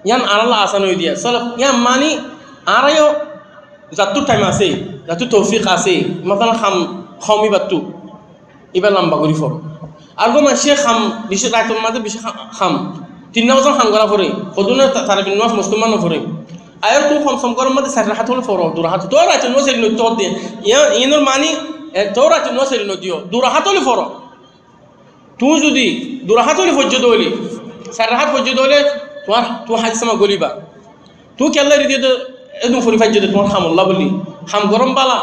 ইয়ান আল্লাহ আসান হয়ে দিয়া চল ইয়াম মানি আরাইও যাত্তুর টাইম আছে যাত্তুর তৌফিক আছে মাতাল খাম খামি বাত্তু এবার লম্বা করি ফর আর গো মাসে খাম বেশি রাইতর মাঝে বেশি খাম 3 বছর খাম করা পরে কদুনে তার বিন মাস মুসলমান পরে আয়ার তো কম সম করার মধ্যে 4 হাত হলে ফর দূর হাত তো রাইতর নো সেল তো দে ইনর মানি তো রাইতর নো সেল দিও দূর হাত হলে ফর তুই যদি দূর হাত হলে ফজ্জ দইলি 4 হাত ফজ্জ দইলে তোমার হাত সমা গলিবা তুই কেল্লা রিদি এদম ফরি ফাজ্জ দে তোমার খামল্লা বলি খাম গরম বালা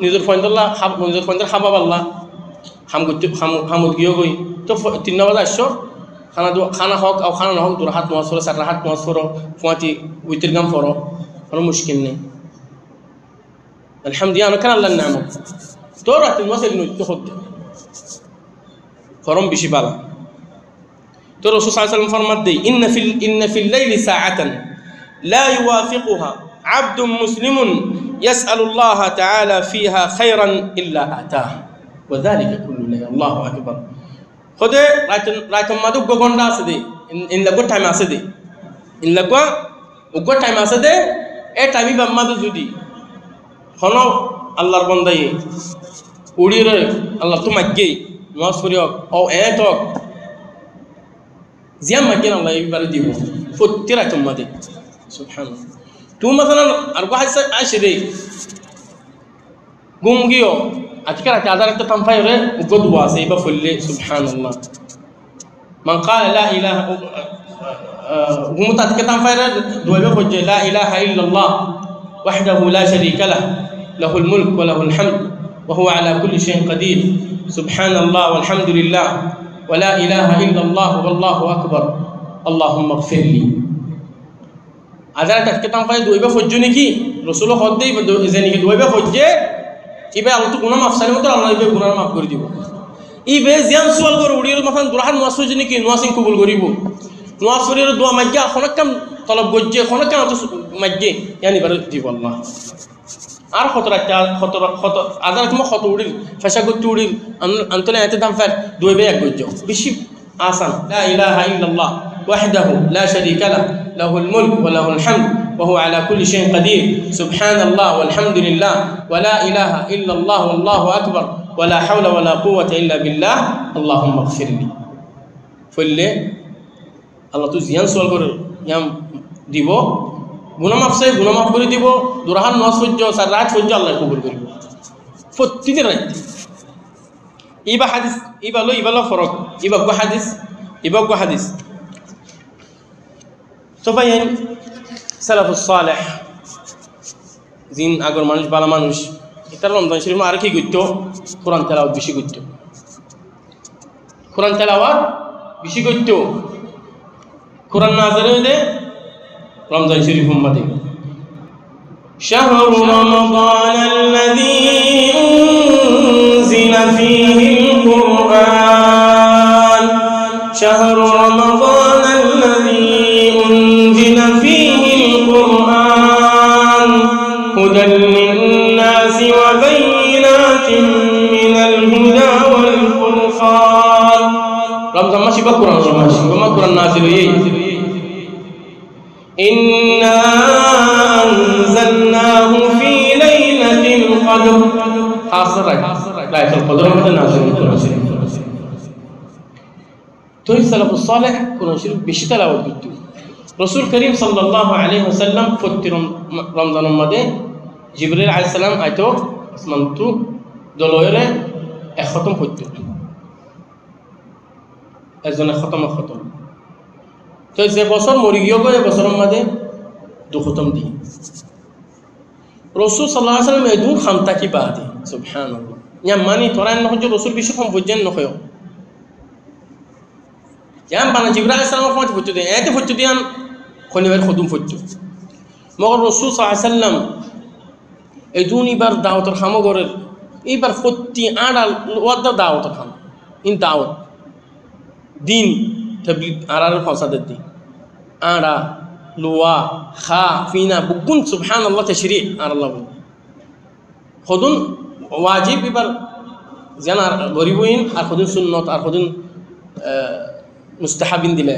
নিজর ফয়ন্দল্লা নিজর ফয়ন্দর খাবা পাল্লা খাম করতে খামত গিয়ে গই তো 3 বাজে আসছো খানা হোক আর খানা না হোক তোর হাত মাছ ফরো 4 হাত মাছ ফরো 5 উইতের গাম ফরো কোনো মুশকিল নেই আলহামদুলিল্লাহ কেন আল্লাহর নাম তোর রাতে মাছ এগুলো তো হতে ফরম বেশি বালা তো রাসূল সাল্লাল্লাহু আলাইহি ওয়াসাল্লাম ফরমাত দেই ইন্না ফিল লাইলি সাআতান লা ইওয়াফিকুহা আবদুন মুসলিমুন ইয়াসআলুল্লাহ তাআলা ফিহা খায়রান ইল্লা আতাহ ওয়া যালিকা কুল্লু লাইল আল্লাহু আকবার খোদে রাইতন মাদু গগন্ডা আছে দে ইন লাগো টাইম আছে দে ইন লাগো উগো টাইম আছে দে এ টাইমি বাম্মাদু যদি হনো আল্লাহর বান্দাই উড়িরে আল্লাহ তো মাগগে নামাজ পড়িও ও এতক জিয়াম মাগগে আল্লাহ এইবারে দিব প্রতি রাইতন মাদে সুবহানাল্লাহ তুমি মাসালান আর গো হাসা আসে দে গুম গিও আজকে রাতে আদার একটা তামফাই রে উগো দুয়া আছে এবা ফললে সুবহানাল্লাহ মান ক্বালা লা ইলাহা গুম তাজকে তামফাই রে দুয়া ফজে লা ইলাহা ইল্লাল্লাহ ওয়াহদাহু লা শারীকা লাহ লাহুল মুলক ওয়া লাহুল হামদ ওয়া হুয়া আলা কুল্লি শাইইন কাদির সুবহানাল্লাহ ওয়ালহামদুলিল্লাহ ওয়া লা ইলাহা ইল্লাল্লাহ ওয়াল্লাহু আকবার আল্লাহুম্মা ইগফিরলি আজার তাজকে তামফাই দুয়া ফজে নাকি রাসূল হদ দেই জেনি দুয়া ফজে ইবে আল্লাহ তো গুনাহ মাফ সারি মতো আল্লাহ ইবে গুনাহ মাফ করে দিব ইবে জিয়ান সুয়াল করে উড়িয়ে মাথান দুরহান নোয়াস হইছে নাকি নোয়াসিং কবুল করিব নোয়াস শরীর দোয়া মাজ্ঞা খনকাম তলব গজ্জে খনকাম তো মাজ্ঞে ইয়ানি বার দিব আল্লাহ আর খতর আদার তুমি খত উড়িল ফেসা গতি উড়িল আন্তলে এতে দাম ফের দুইবে এক গজ্জ বেশি আসান লা ইলাহা ইল্লাল্লাহ ওয়াহদাহু লা শারীকা লাহ লাহুল মুলক ওয়া লাহুল হামদ وهو على كل شيء قدير سبحان الله والحمد لله ولا إله إلا الله والله أكبر ولا حول ولا قوة إلا بالله اللهم اغفر لي فلي الله تزيان سؤال كر يام ديبو গুনাহ মাফ চাই গুনাহ মাফ করে দিব দুরহান নস সহ্য সার রাত সহ্য আল্লাহ কবুল করব প্রতিদিন রাত ইবা হাদিস ইবালো ফরক ইবা হাদিস তো ভাই সালাফুস সালেহ জিন আগর মানুষ ভালো মানুষ এটা রমজান শরীফ আর কি করতো কোরআন তেলাওয়াত বেশি করতো কোরআন নাযিল হইলে রমজান শরীফ উম্মতে শাহরু রমাদান আল্লাযী উনজিলা ফীহিল কুরআন শাহরু রমাদান আল্লাযী উনজিলা ফীহিল কুরআন হুদাল লিন-নাসি ওয়া বাইয়িনাতিন মিনাল হুদা ওয়াল ফুরকান রমজান মাসে বা কোরআন মাসে বা কোরআন নাযিল হইছে إنا أنزلناه في ليلة القدر خاصة ليلة القدر متى نازل القرآن الشريف تو السلف الصالح قرآن الشريف বেশি তেলাওয়াত করত রাসূল করিম সাল্লাল্লাহু আলাইহি ওয়াসাল্লাম প্রতি রমজানের মধ্যে জিবরাইল আলাইহিস সালাম আইতো আসমান তো দলয়রে এক খতম করত একজনে খতম তো যে বছর মরি গিয়ে গো বছরের মধ্যে দু খতম দি রাসূল সাল্লাল্লাহু আলাইহি ওয়াসাল্লাম এদু খামতা কি বাদে সুবহানাল্লাহ ইয়া মানি তোরান নহ যে রাসূল বেশি কম বুঝেন নহ ইয়াম বানা জিবরাইল আলাইহিস সালাম ফট ফুটু দে এতে ফুটু দিয়ান খনিবার খতুম ফুটু মগর রাসূল সাল্লাল্লাহু আলাইহি ওয়াসাল্লাম এদুনি বার দাওয়াতের খামগরের এইবার ফতি আড়াল ওয়াদা দাওয়াতের খাম ইন দাওয়াত দিন تبليغ أرار الفصاد الدين أرا لوا خا فينا بكون سبحان الله تشريع أرى الله خدون ওয়াজিব এবার যেন আর গরিবইন আর কদিন সুন্নত আর কদিন মুস্তাহাবিন দিলে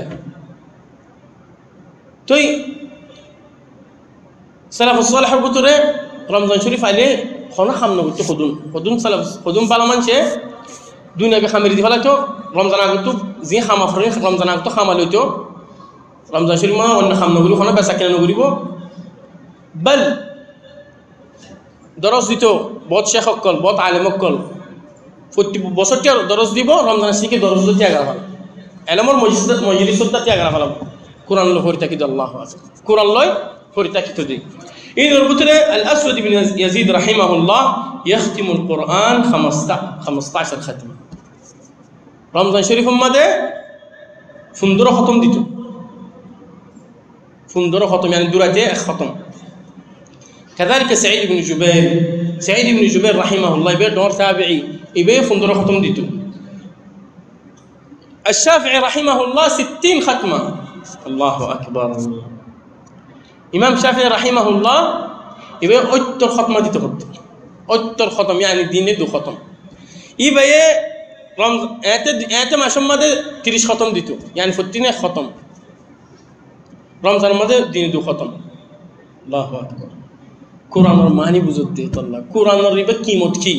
তুই সালাফুস সালেহের ভিতরে রমজান শরীফ আইলে খনা খাম না করতো কদুন সালাফ কদুন বালা মানছে দুনিয়াকে খামির দি ফেলাইতো রমজান আগতো যে খামা ফরে রমজান আগতো খামা লইতো রমজান শরীফ মা অন্য খাম নগরি খনা বেচা কেনা নগরিব বল দরজ দিত বহুত শেখ অক্কল বহুত আলেম অক্কল প্রতি বছরটি দরজ দিব রমজান শিখে দরজ ত্যাগ রাখা এলমর মজলিসত ত্যাগ রাখা কোরআন লো ফরিতাকিদ আল্লাহ আছে কোরআন লয় ফরিতাকিত দি এই ভিতরে আল আসওয়াদ ইবনে ইয়াজিদ রাহিমাহুল্লাহ ইখতিমুল কোরআন 15 খাতম রমজান শরীফের মধ্যে 15 খতম দিত 15 খতম মানে দুরাতে এক খতম كذلك سعيد بن جبير رحمه الله يبقى دور تابعي يبقى 15 ختم ديتو الشافعي رحمه الله 60 ختمه الله اكبر امام الشافعي رحمه الله يبقى اكثر ختمه ديتو اكثر ختم يعني دين دو ختم يبقى رمضان اعت ما شمده 30 ختم ديتو يعني 14 ختم رمضان مده دين دو ختم الله اكبر কোরআনের মানি বুঝতে আল্লাহ কোরআনের রিবা কিমত কি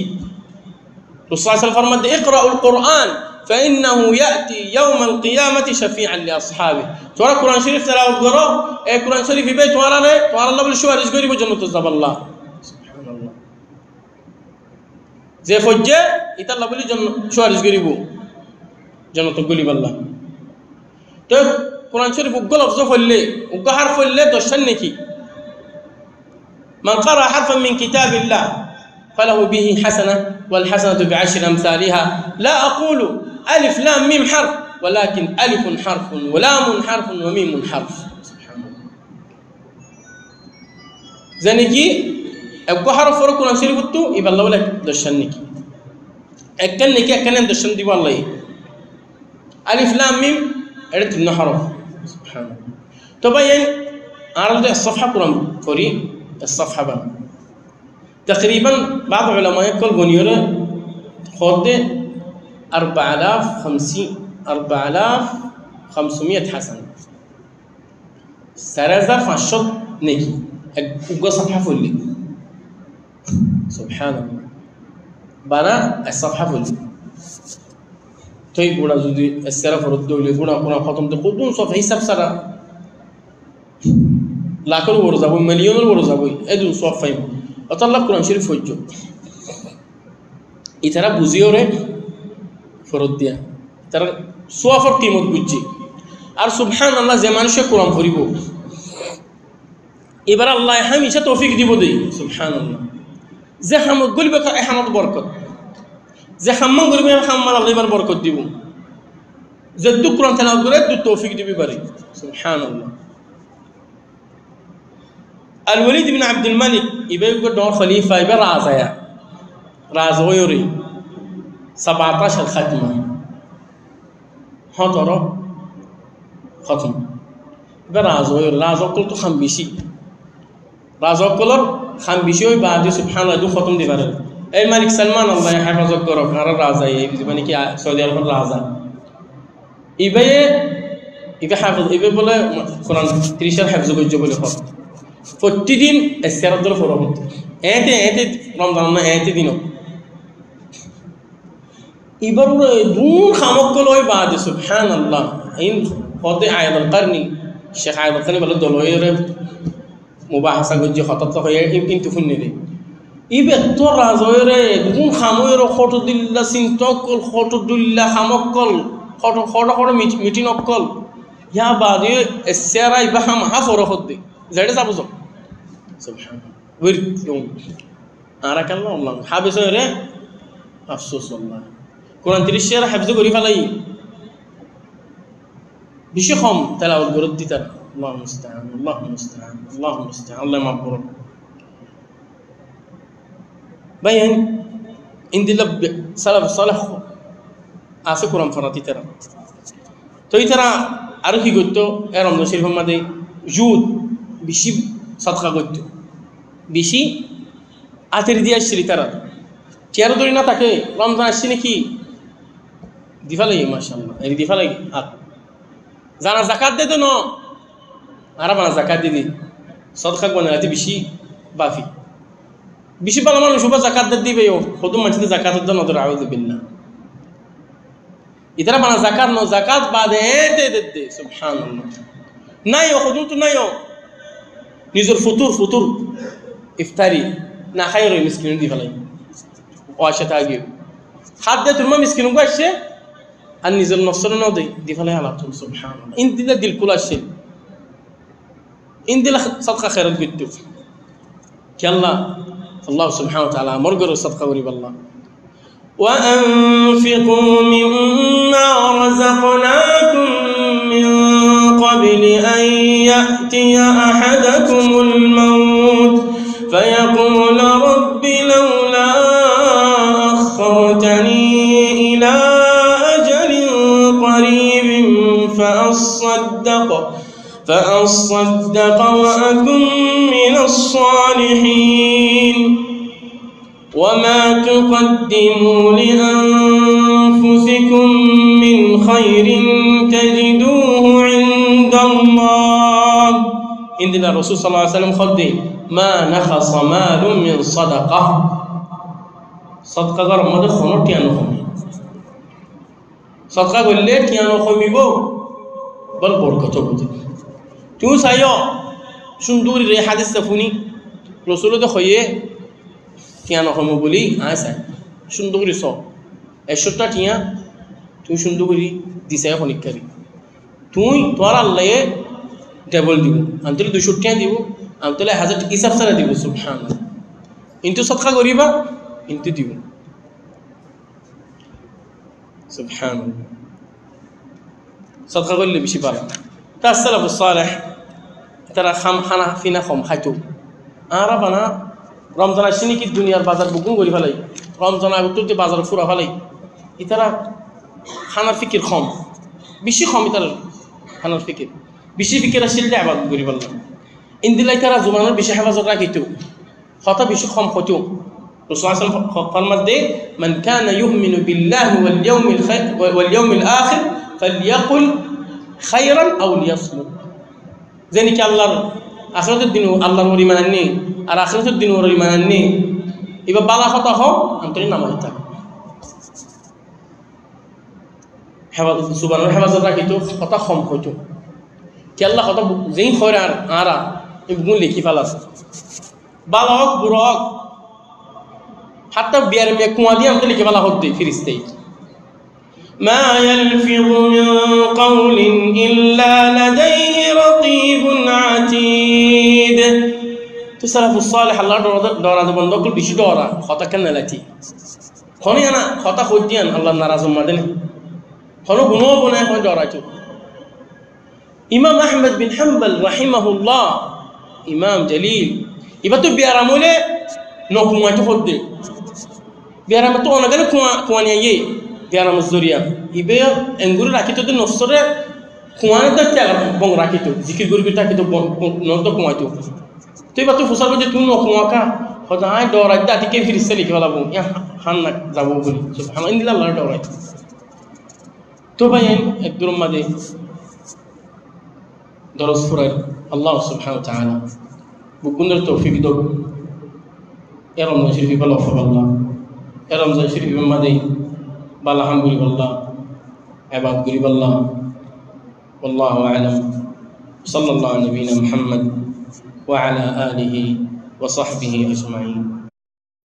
রাসূল সাল্লাল্লাহু আলাইহি ওয়াসাল্লাম ফরমাতে ইকরাউল কোরআন ফাইন্নাহু ইয়াতি ইয়াউমাল কিয়ামাতি শাফিআন লিআসহাবি তোরা কোরআন শরীফ তেলাওয়াত করো এই কোরআন শরীফ ইবে তোমার আল্লাহ বলে সুপারিশ করিব জান্নাতে যাব আল্লাহ সুবহানাল্লাহ যে ফজ্জে এটা আল্লাহ বলে সুপারিশ করিব জান্নাতে গলিব আল্লাহ তো কোরআন শরীফ উগ্র লফজ পড়লে উগ্র হারফ পড়লে দশান নাকি من قرأ حرفا من كتاب الله فله به حسنة والحسنة بعشر أمثالها لا أقول ألف لام ميم حرف ولكن ألف حرف ولام حرف وميم حرف سبحان الله زنيكي أبقى حرف فرق ونسير بطو يبقى الله لك دشنكي أكلنكي أكلن دشن دي والله ألف لام ميم أردت إنه حرف سبحان الله تبين أعرض الصفحة قرآن فوري الصفحة بقى تقريبا بعض العلماء يقول بنيورة خد 4500 حسنة سرزة فشط نجي أبقى صفحة فولي سبحان الله بنا الصفحة فولي طيب ولا زودي السرف ردوا لي ولا خاتم تقولون صفحة حساب سرا লাখের বড় যাব মিলিয়নের বড় যাব এদু সব ফাইম আল্লাহ কোরআন শরীফ হজ্জ ইতারা বুঝিও রে ফরত দিয়া তারা সোয়াফর কিমত বুঝছি আর সুবহানাল্লাহ যে মানুষে কোরআন পড়িব এবার আল্লাহ হামেশা তৌফিক দিব দেই সুবহানাল্লাহ যে হামদ গলিবে এই হামদ বরকত যে হাম্মা গলিবে হাম্মা আল্লাহ এবার বরকত দিব যে দু কোরআন তেলাওয়াত করে দু তৌফিক দিবি পারে সুবহানাল্লাহ الوليد بن عبد الملك يبقى دور خليفة يبقى رازويري 17 ختمة حضر ختم يبقى رازو قلت خمبيشي رازو قلت خمبيشي وبعد سبحان الله دو ختم دي بره اي ملك سلمان الله يحفظك كرو قرار رازا يعني كي سعودي عرب رازا يبقى حافظ يبقى بوله قرآن 30 حفظ كو جبل خط প্রতিদিন এসরাদুল ফরহত এতে রমজান না এতে দিন এবার দুন খামকল ওই বাদে সুবহানাল্লাহ ইন কত আয়াতুল কারনি শেখ আয়াতুল কারনি বলে দলয়ের মুবাহাসা গজ্জি খতত হয়ে কিন্তু ফুন্নি রে ইবে তো রাজয়ের দুন খাময়ের খট দিল্লা চিন্তকল খট দুল্লা খামকল খট মিটিং অকল ইয়া বাদে এসরাই বাহাম হাফরহত দে زائد أبو سبحان الله ورد يوم أراك الله والله حابس ويره أفسوس والله قرآن تريشير حفظه قريب عليه بشيخهم تلاوة برد ترى الله المستعان الله المستعان الله المستعان الله مغفور بين إن دي لب سلف صالح آسف قرآن فراتي ترى تو ترى أروحي قلتو إيرام دو شريف ماذا جود بشي صدقة قلت بشي أتردي أشري ترى চেয়ারও ধরি না থাকে রমজান আসছে নাকি দিফা লাগে মাশাআল্লাহ এই দিফা লাগে আর জানা জাকাত দে তো ন আর বানা জাকাত দিদি সদকা বানাতে বেশি বাফি বেশি ভালো মানুষ বা জাকাত দিবে ও কত মানুষের জাকাত দেন নজর আউযু বিল্লাহ ইতারা বানা জাকাত ন জাকাত বাদে দে সুবহানাল্লাহ নাই ও কত তো নাই ও নিজের ফুতুর ইফতারি না খাই রই মিসকিন দি ফেলাই ও আসে তাগে হাত দে তোমার মিসকিন কো আসে আর নিজের নসর না দি ফেলাই আল্লাহ সুবহানাল্লাহ ইন দিলা দিল কুল আসে ইন দিলা সাদকা খায়রাত বিদ্দু কি আল্লাহ সুবহানাহু ওয়া তাআলা আমর করে সাদকা করি আল্লাহ وأنفقوا مما رزقناكم من قبل أن يأتي أحدكم الموت فيقول رب لولا أخرتني إلى أجل قريب فأصدق وأكن من الصالحين وما تقدموا لأنفسكم من خير تجدوه عند الله إن الرسول صلى الله عليه وسلم قال ما نخص مال من صدقة غير مدى خنو تيانو خمي صدقة قل لي تيانو خمي بو بل بركتو بودي تو سايو شندوري ري حديث تفوني رسول ده خويه টিয়া নকমো বলি আসাই সুন্দর করে সব 100টা টিয়া তুমি সুন্দর করে দিছাই খনিকারি তুই তোর আল্লাহ ডাবল দিব আমি তোলে 200 টিয়া দিব আমি তোলে 1000 হিসাব ছাড়া দিব সুবহানাল্লাহ ইনতু সদকা করিবা ইনতু দিব সুবহানাল্লাহ সদকা করলে বেশি ভালো তাসালাফুস সালেহ তারা খানা ফিনা কম খাইতো আর বানা রমজান আসছে নাকি দুনিয়ার বাজার বুকুং করে ফেলাই রমজান আগতে বাজার ফুরা ফেলাই ইতারা খানার ফিকির কম বেশি কম ইতার খানার ফিকির বেশি ফিকির আসলে আবাদ করি বললাম ইন্দিলাই তারা জুমানের বেশি হেফাজত রাখিত হতা বেশি কম হতো রাসূলুল্লাহ সাল্লাল্লাহু আলাইহি ওয়াসাল্লাম ফরমাতে মান কানা ইউমিনু বিল্লাহি ওয়াল ইয়াউমিল আখির ফালইয়াকুল খায়রান আও লিয়াসমুত জানি কি আল্লাহর আখিরাতের দিন আল্লাহর ঈমান নেই আর আখিরাতের দিন ওর ঈমান নেই এবার বালা কথা হোক অন্তরে নামাজ থাক হেফাজত সুবহানাল্লাহ হেফাজত রাখিত কথা কম হইতো কি আল্লাহ কথা যেই হয় আর আরা এগুলো লিখি ফেলাস বালা হোক বুড়ো হোক হাতটা বিয়ার মেয়ে কুয়া দিয়ে আমাকে লিখে ফেলা হতে ফিরিস্তেই ما يلفظ من قول إلا لديه رقيب عتيد تسلف الصالح الله دورا بندو كل بيشي دورا خطا كان لاتي خوني أنا خطا خديان الله ناراض مدني خونو بنو بنا خون دوراتو إمام أحمد بن حنبل رحمه الله إمام جليل يبتو بيرامولي نوكماتو خدي بيرامتو أنا قال كوانيا يي biara mazuriya ibe enguru rakito de nosore kuane da tiaga bong rakito zikir guru bita kito bong non to kuaito to batu fusal boje tun no kuaka khoda ay dora da tike firisali ki wala bong ya hanna jabo boli subhanallah indila allah dora to bayen ek durum made doros furar allah subhanahu wa ta'ala bukundur tawfiq do eram no shirifi bala fa allah eram za shirifi made بل الحمد لله عباد قريب الله والله أعلم صلى الله على نبينا محمد وعلى آله وصحبه أجمعين